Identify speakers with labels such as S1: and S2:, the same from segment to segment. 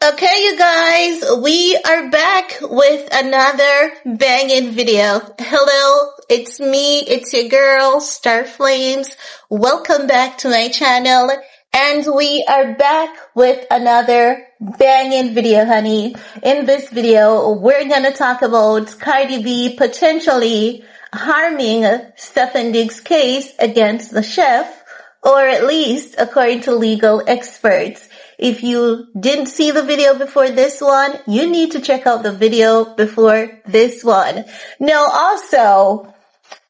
S1: Okay, you guys, we are back with another banging video. Hello, it's me, it's your girl, Star Flames. Welcome back to my channel. And we are back with another banging video, honey. In this video, we're gonna talk about Cardi B potentially harming Stefon Diggs' case against the chef, or at least according to legal experts. If you didn't see the video before this one, you need to check out the video before this one. Now, also,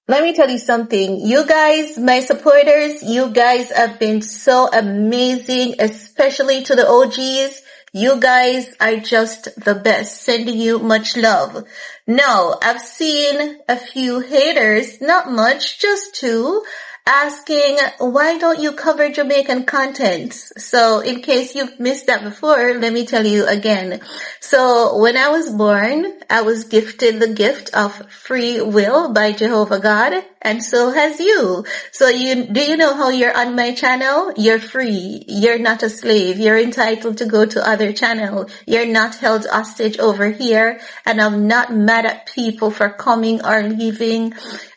S1: let me tell you something. You guys, my supporters, you guys have been so amazing, especially to the OGs. You guys are just the best. Sending you much love. Now, I've seen a few haters, not much, just two, asking, why don't you cover Jamaican content? So in case you've missed that before, let me tell you again. So when I was born, I was gifted the gift of free will by Jehovah God, and so has you. So do you know how you're on my channel? You're free. You're not a slave. You're entitled to go to other channel. You're not held hostage over here, and I'm not mad at people for coming or leaving.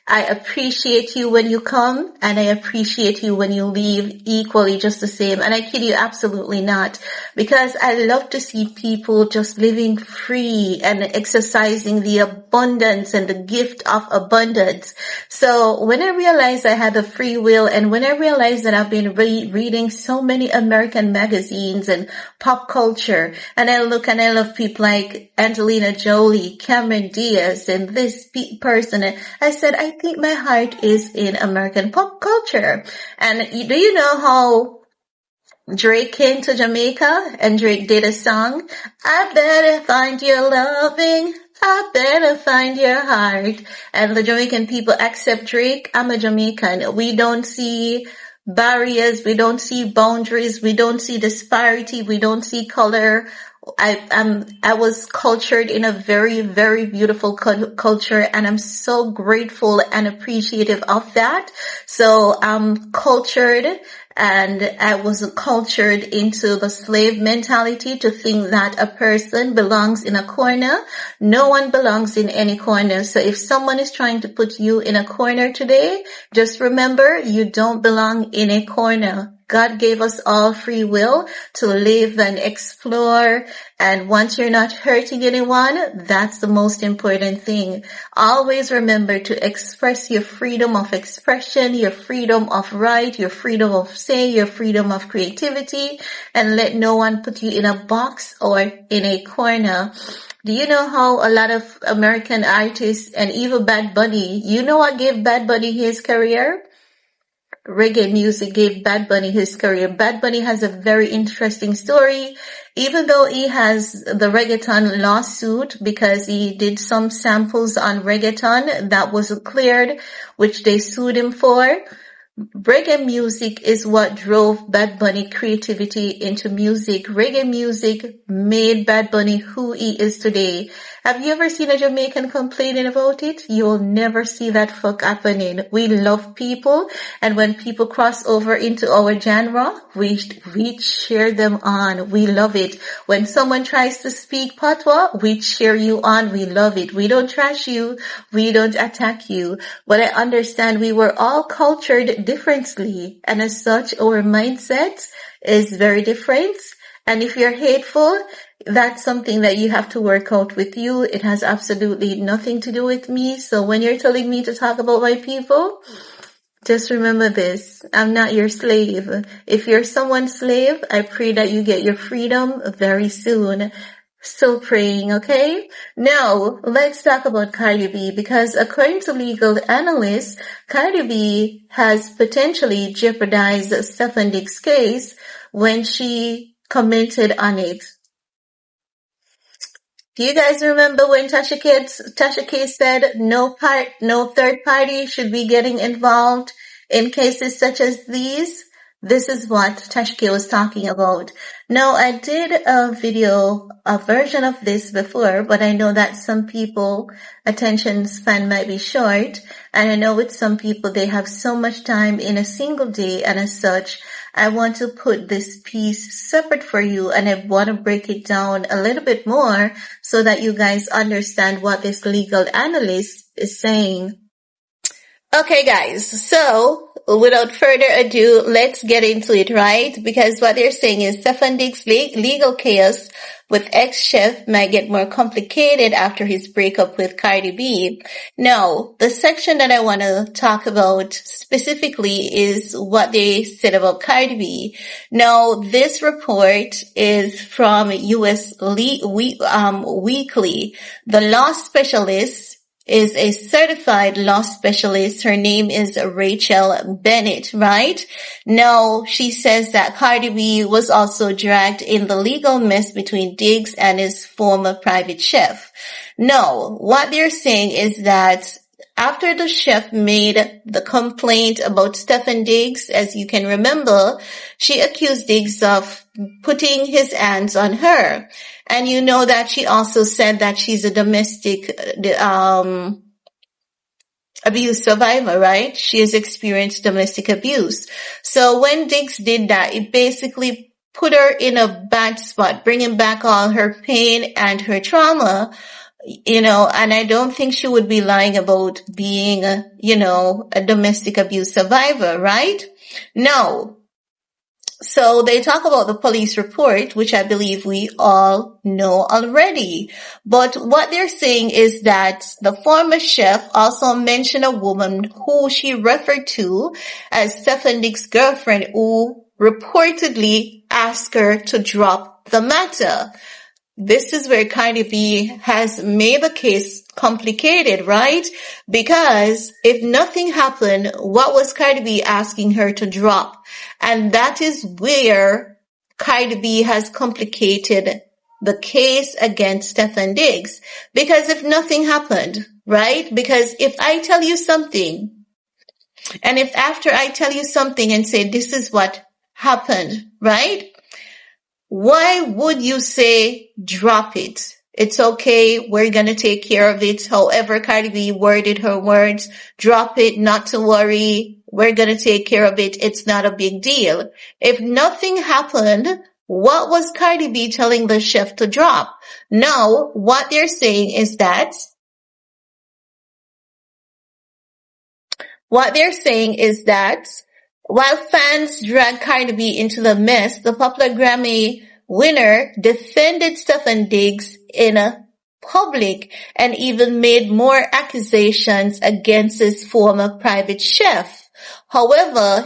S1: I appreciate you when you come, and I appreciate you when you leave equally, just the same. And I kid you absolutely not, because I love to see people just living free and exercising the abundance and the gift of abundance. So when I realized I had a free will, and when I realized that I've been reading so many American magazines and pop culture, and I look and I love people like Angelina Jolie, Cameron Diaz, and this person, and I said, I think my heart is in American pop culture. And do you know how Drake came to Jamaica and Drake did a song? I better find your loving, I better find your heart. And the Jamaican people accept Drake. I'm a Jamaican. We don't see barriers, we don't see boundaries, we don't see disparity, we don't see color. I was cultured in a very, very beautiful culture, and I'm so grateful and appreciative of that. So I'm cultured, and I was cultured into the slave mentality to think that a person belongs in a corner. No one belongs in any corner. So if someone is trying to put you in a corner today, just remember you don't belong in a corner. God gave us all free will to live and explore. And once you're not hurting anyone, that's the most important thing. Always remember to express your freedom of expression, your freedom of right, your freedom of say, your freedom of creativity, and let no one put you in a box or in a corner. Do you know how a lot of American artists and even Bad Bunny, you know what gave Bad Bunny his career? Reggae music gave Bad Bunny his career. Bad Bunny has a very interesting story, even though he has the reggaeton lawsuit because he did some samples on reggaeton that wasn't cleared, which they sued him for. Reggae music is what drove Bad Bunny creativity into music. Reggae music made Bad Bunny who he is today. Have you ever seen a Jamaican complaining about it? You'll never see that fuck happening. We love people, and when people cross over into our genre, we cheer them on. We love it. When someone tries to speak patois, we cheer you on. We love it. We don't trash you. We don't attack you. But I understand we were all cultured differently, and as such, our mindset is very different. And if you're hateful, that's something that you have to work out with you. It has absolutely nothing to do with me. So when you're telling me to talk about my people, just remember this. I'm not your slave. If you're someone's slave, I pray that you get your freedom very soon. Still praying, okay? Now, let's talk about Cardi B, because according to legal analysts, Cardi B has potentially jeopardized Stefon Diggs' case when she commented on it. Do you guys remember when Tasha K said no third party should be getting involved in cases such as these? This is what Tasha K was talking about. Now, I did a version of this before, but I know that some people attention span might be short, and I know with some people they have so much time in a single day, and as such, I want to put this piece separate for you, and I want to break it down a little bit more so that you guys understand what this legal analyst is saying. Okay, guys, so without further ado, let's get into it, right? Because what they're saying is Stefon Diggs' legal chaos with ex-chef might get more complicated after his breakup with Cardi B. Now, the section that I want to talk about specifically is what they said about Cardi B. Now, this report is from US Weekly. The law specialist is a certified law specialist. Her name is Rachel Bennett, right? Now, she says that Cardi B was also dragged in the legal mess between Diggs and his former private chef. No, what they're saying is that after the chef made the complaint about Stefon Diggs, as you can remember, she accused Diggs of putting his hands on her. And you know that she also said that she's a domestic abuse survivor, right? She has experienced domestic abuse. So when Diggs did that, it basically put her in a bad spot, bringing back all her pain and her trauma. And I don't think she would be lying about being, a domestic abuse survivor, right? No. So they talk about the police report, which I believe we all know already. But what they're saying is that the former chef also mentioned a woman who she referred to as Stefon Diggs' girlfriend, who reportedly asked her to drop the matter. This is where Cardi B has made the case complicated, right? Because if nothing happened, what was Cardi B asking her to drop? And that is where Cardi B has complicated the case against Stefon Diggs. Because if nothing happened, right? Because if I tell you something, and if after I tell you something and say this is what happened, right? Why would you say drop it? It's okay. We're going to take care of it. However Cardi B worded her words, drop it, not to worry. We're going to take care of it. It's not a big deal. If nothing happened, what was Cardi B telling the chef to drop? Now, what they're saying is that while fans drag Cardi B into the mess, the popular Grammy winner defended Stefon Diggs in a public and even made more accusations against his former private chef. However,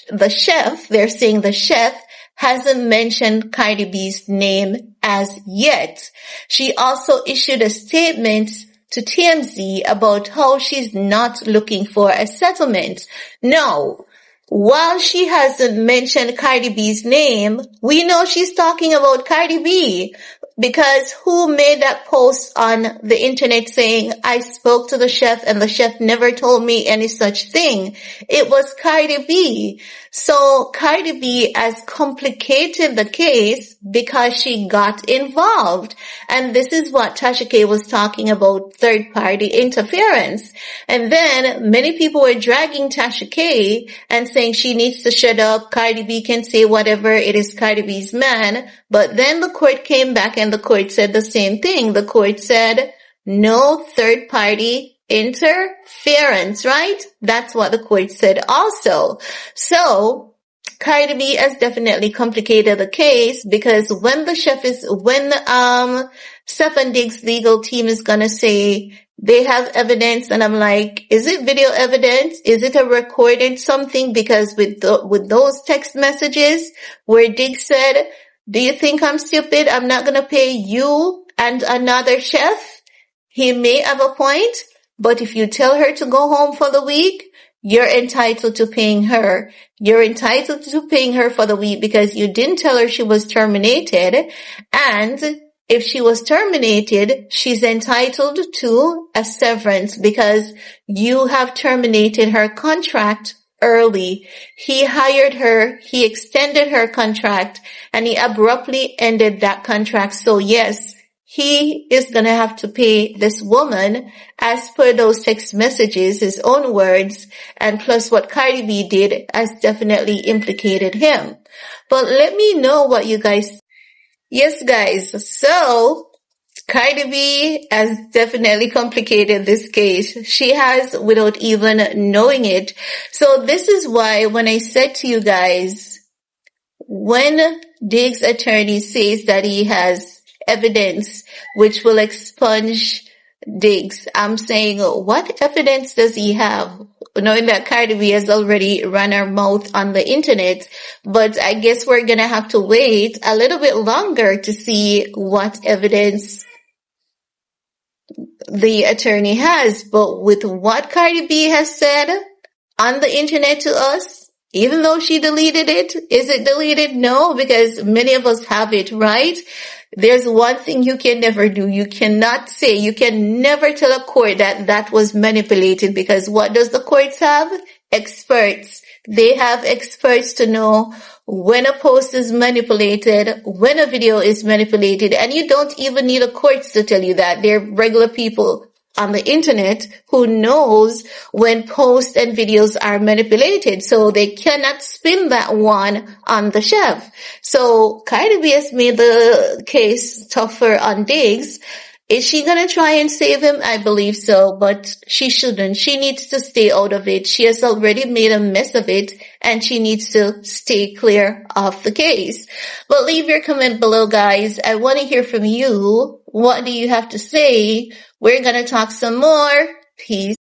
S1: they're saying the chef hasn't mentioned Cardi B's name as yet. She also issued a statement to TMZ about how she's not looking for a settlement. No. While she hasn't mentioned Cardi B's name, we know she's talking about Cardi B, because who made that post on the internet saying, I spoke to the chef and the chef never told me any such thing? It was Cardi B. So Cardi B has complicated the case because she got involved. And this is what Tasha K was talking about, third-party interference. And then many people were dragging Tasha K and saying she needs to shut up. Cardi B can say whatever. It is Cardi B's man. But then the court came back and the court said the same thing. The court said no third-party interference, right? That's what the court said also. So Cardi B has definitely complicated the case, because when Stefon Diggs' legal team is gonna say they have evidence, and I'm like, is it video evidence? Is it a recorded something? Because with those text messages where Diggs said, do you think I'm stupid? I'm not gonna pay you and another chef. He may have a point, but if you tell her to go home for the week, you're entitled to paying her. You're entitled to paying her for the week because you didn't tell her she was terminated. And if she was terminated, she's entitled to a severance because you have terminated her contract early. He hired her, he extended her contract, and he abruptly ended that contract. So yes, he is gonna have to pay this woman as per those text messages, his own words, and plus what Cardi B did has definitely implicated him. But let me know what you guys. Yes, guys. So Cardi B has definitely complicated this case. She has without even knowing it. So this is why when I said to you guys, when Diggs' attorney says that he has evidence which will expunge Diggs, I'm saying, what evidence does he have? Knowing that Cardi B has already run her mouth on the internet, but I guess we're gonna have to wait a little bit longer to see what evidence the attorney has. But with what Cardi B has said on the internet to us, even though she deleted it, is it deleted? No, because many of us have it, right? There's one thing you can never do. You cannot say, you can never tell a court that that was manipulated, because what does the courts have? Experts. They have experts to know when a post is manipulated, when a video is manipulated, and you don't even need a court to tell you that. They're regular people on the internet who knows when posts and videos are manipulated, so they cannot spin that one on the chef. So Cardi B has made the case tougher on Diggs. Is she gonna try and save him? I believe so, but she shouldn't. She needs to stay out of it. She has already made a mess of it, and she needs to stay clear of the case. But leave your comment below, guys. I want to hear from you. What do you have to say? We're gonna talk some more. Peace.